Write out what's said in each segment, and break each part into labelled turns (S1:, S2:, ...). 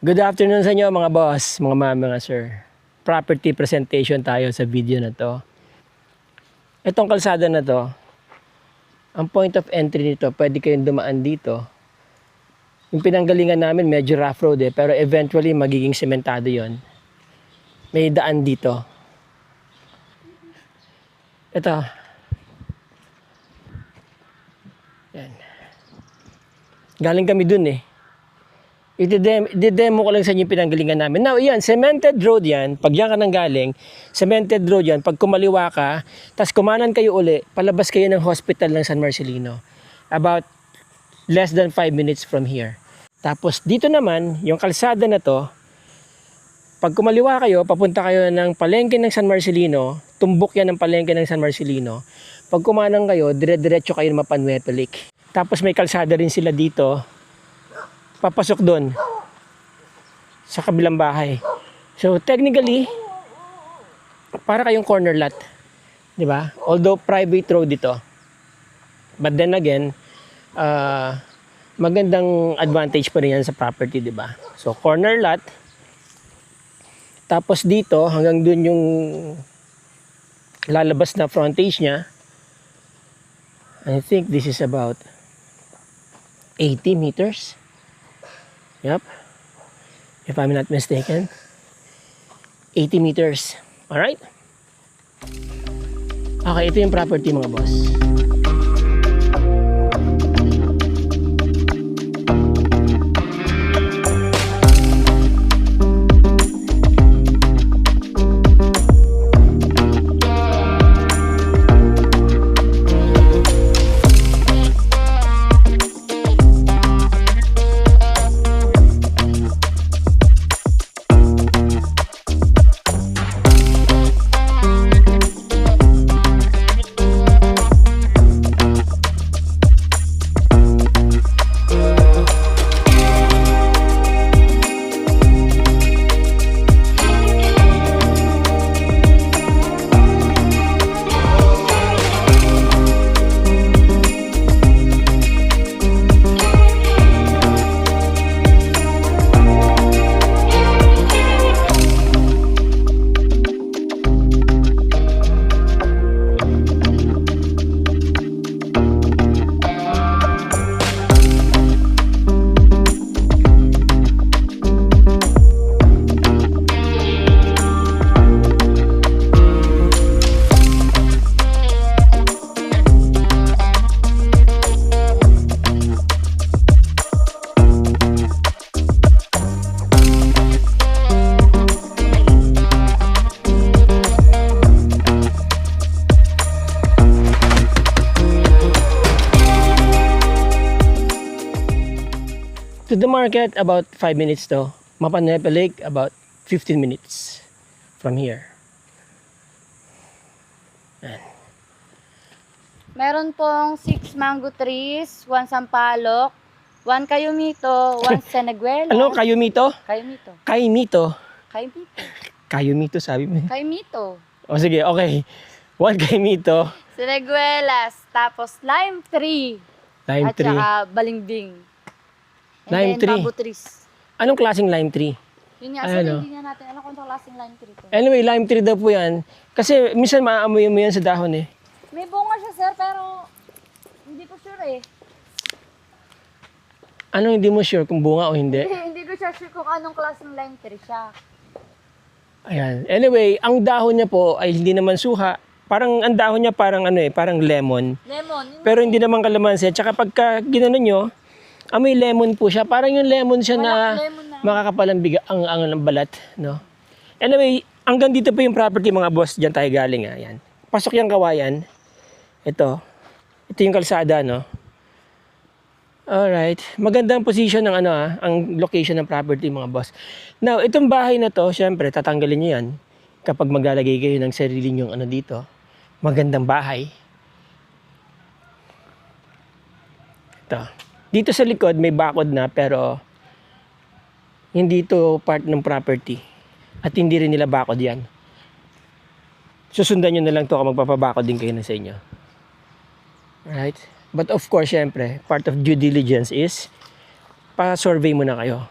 S1: Good afternoon sa inyo mga boss, mga ma'am, mga sir. Property presentation tayo sa video na to. Itong kalsada na to, ang point of entry nito, pwede kayong dumaan dito. Yung pinanggalingan namin medyo rough road pero eventually magiging sementado yon. May daan dito. Ito. Yan. Galing kami dun eh. I-demo ko lang sa inyo yung pinanggalingan namin. Now, yan, cemented road yan. Pag yan ka nang galing, cemented road yan. Pag kumaliwa ka, tas kumanan kayo uli, palabas kayo ng hospital ng San Marcelino. About less than 5 minutes from here. Tapos dito naman, yung kalsada na to, pag kumaliwa kayo, papunta kayo ng palengke ng San Marcelino, tumbok yan ng palengke ng San Marcelino. Pag kumanan kayo, dire-diretso kayo ng Mapanwepelik. Tapos may kalsada rin sila dito, papasok doon sa kabilang bahay. So technically, para kayong corner lot, 'di ba? Although private road ito. But then again, magandang advantage pa rin yan sa property, 'di ba? So corner lot. Tapos dito hanggang doon yung lalabas na frontage niya. I think this is about 80 meters. Yep. If I'm not mistaken. 80 meters. Alright? Okay, ito yung property mga boss. To the market, about 5 minutes to. Mapanwepelik, about 15 minutes from here. Ayan.
S2: Meron pong 6 mango trees, 1 sampalok, 1 kayumito, 1 seneguela.
S1: Ano? Kayumito?
S2: Kayumito.
S1: Kayumito?
S2: Kayumito.
S1: Kayumito sabi mo.
S2: Kayumito.
S1: O sige, okay. 1 kayumito.
S2: Seneguelas, tapos lime tree.
S1: Lime
S2: at
S1: tree.
S2: saka balimbing. And
S1: Lime
S2: then
S1: tree.
S2: bamboo trees.
S1: Anong klaseng lime tree?
S2: Yun nga,
S1: Ano?
S2: sir, hindi nga natin alam kung anong klaseng lime tree to.
S1: Anyway, lime tree daw po yan. Kasi minsan maaamoy mo yan sa dahon eh.
S2: May bunga siya, sir, pero hindi ko sure eh.
S1: Ano hindi mo sure kung bunga o hindi?
S2: Hindi ko siya sure kung anong klaseng lime tree siya.
S1: Ayan. Anyway, ang dahon niya po ay hindi naman suha. Parang ang dahon niya parang ano eh, parang lemon.
S2: Lemon. Yun
S1: Pero hindi naman kalamansi. Tsaka pagka ginano nyo, amoy lemon po siya. Parang yung lemon siya na
S2: lemon na.
S1: makakapalambiga ang ng balat, no? Anyway, hanggang dito po yung property mga boss. Diyan tayo galing, ha. Yan. Pasok yung kawayan. Ito. Ito yung kalsada, no? Alright. Magandang position ng ang location ng property mga boss. Now, itong bahay na to, syempre, tatanggalin nyo yan kapag maglalagay kayo ng sarili nyong dito. Magandang bahay. Ito. Dito sa likod may bakod na pero hindi ito part ng property. At hindi rin nila bakod yan. Susundan nyo na lang to kung magpapabakod din kayo na sa inyo. Right? But of course, syempre, part of due diligence is pa-survey muna kayo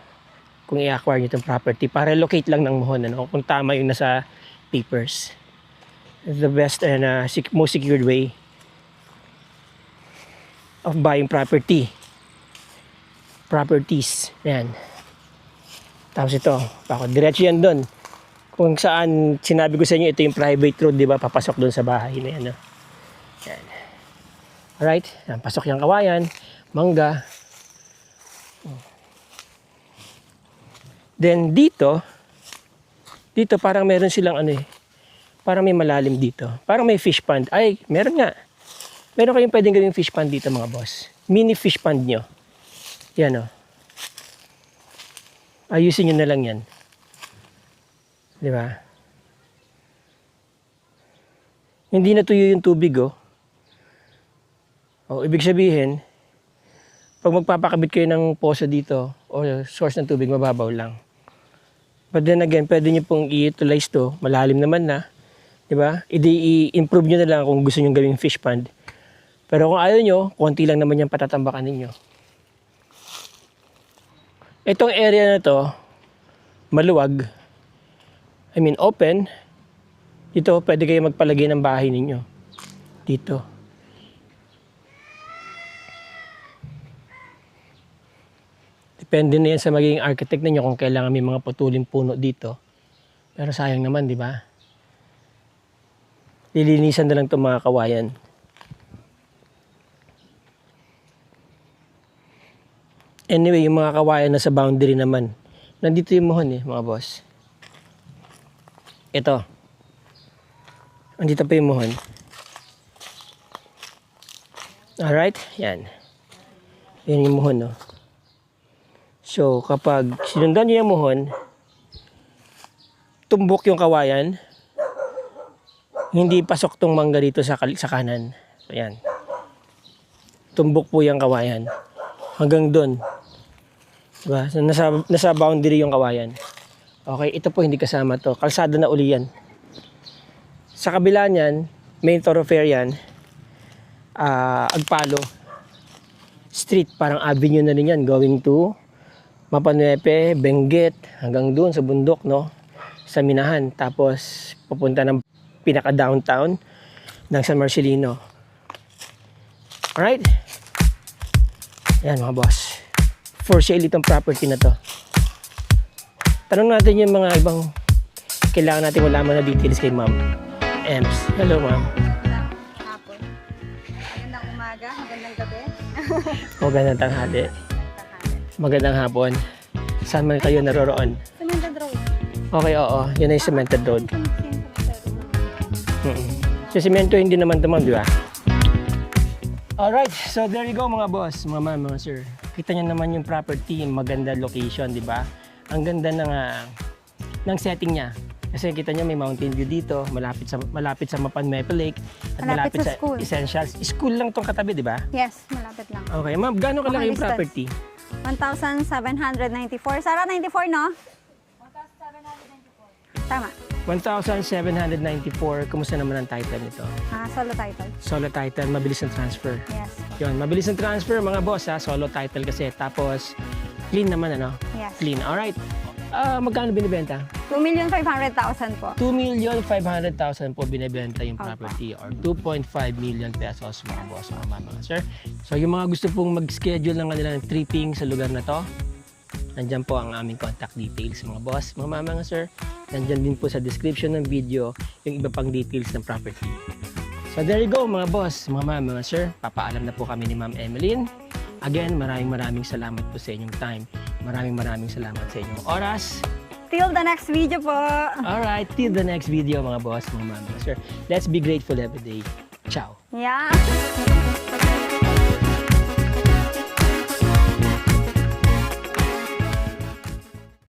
S1: kung i-acquire nyo itong property. Para locate lang ng Mohon, ano, kung tama yung nasa papers. The best and most secured way of buying properties. Yan. Tapos ito, diretso yan doon. Kung saan sinabi ko sa inyo, ito yung private road, di ba? Papasok doon sa bahay na yan. No? Yan. Alright, yan, pasok yung kawayan, mangga. Then dito parang meron silang parang may malalim dito. Parang may fish pond. Ay, meron nga. Meron kayong pwedeng gawing fish pond dito mga boss. Mini fish pond nyo. Yan o. Ayusin nyo na lang yan. Di ba? Hindi natuyo yung tubig oh. O, ibig sabihin, pag magpapakabit kayo ng poso dito o source ng tubig, mababaw lang. But then again, pwede nyo pong i-utilize to. Malalim naman na. Diba? I-improve nyo na lang kung gusto nyo gawing fish pond. Pero kung ayaw nyo, konti lang naman yung patatambakan ninyo. Itong area na to, maluwag. I mean, open. Dito, pwede kayo magpalagay ng bahay ninyo. Dito. Depende na yan sa magiging architect ninyo kung kailangan may mga putuling puno dito. Pero sayang naman, di ba? Lilinisan na lang itong mga kawayan. Anyway, yung mga kawayan na sa boundary naman. Nandito yung Mohon mga boss. Ito. Nandito pa yung Mohon. Alright, yan. Yan yung Mohon, no? So, kapag sinundan nyo yung Mohon, tumbok yung kawayan, hindi pasok tong mangga dito sa kanan. So, yan. Tumbok po yung kawayan. Hanggang doon. Diba? So, nasa boundary yung kawayan. Okay, ito po hindi kasama to. Kalsada na uli yan. Sa kabila niyan, main thoroughfare yan. Agpalo. Street, parang avenue na rin yan. Going to Mapanuepe, Benguet, hanggang doon sa bundok, no? Sa Minahan. Tapos, pupunta ng pinaka-downtown ng San Marcelino. Alright? Yan mga boss. For sale itong property na to. Tanong natin yung mga ibang kailangan natin malaman na details kay Ma'am Ems. Hello, Ma'am.
S2: Hapon. Magandang umaga, magandang gabi.
S1: Magandang tanghali. Magandang hapon. Saan man kayo naroroon?
S2: Cemented road.
S1: Okay, oo. Yan ay cemented road. So, semento hindi naman ito, Ma'am, di ba? Alright, so there you go mga boss, mga ma'am, mga sir. Kita nyo naman yung property, maganda location, di ba? Ang ganda ng setting niya. Kasi kita nyo may mountain view dito, malapit sa Mapanuepe Lake, at malapit sa
S2: school.
S1: Essentials. School lang tong katabi, di ba?
S2: Yes, malapit lang.
S1: Okay, ma'am, gaano kalaki yung
S2: distance.
S1: property?
S2: 1,794. Sarah, 94, no? 1,794. Tama.
S1: 1,794. Kumusta naman ang title nito?
S2: Solo title.
S1: Solo title, mabilis ang transfer.
S2: Yes.
S1: Yun, mabilis ang transfer mga boss ha, solo title kasi. Tapos, clean naman ano?
S2: Yes.
S1: Clean, alright. Magkano binibenta?
S2: 2,500,000 po.
S1: 2,500,000 po binibenta yung
S2: Opo.
S1: property or 2.5 million pesos mga boss, mga sir. So yung mga gusto pong mag-schedule ng kanilang tripping sa lugar na to, nandyan po ang aming contact details mga boss, mga sir. Nandyan din po sa description ng video yung iba pang details ng property. So there you go mga boss, mga sir. Papaalam na po kami ni Ma'am Emeline. Again, maraming salamat po sa inyong time. Maraming salamat sa inyong oras.
S2: Till the next video po.
S1: Alright, till the next video mga boss, mga sir. Let's be grateful every day. Ciao.
S2: Yeah.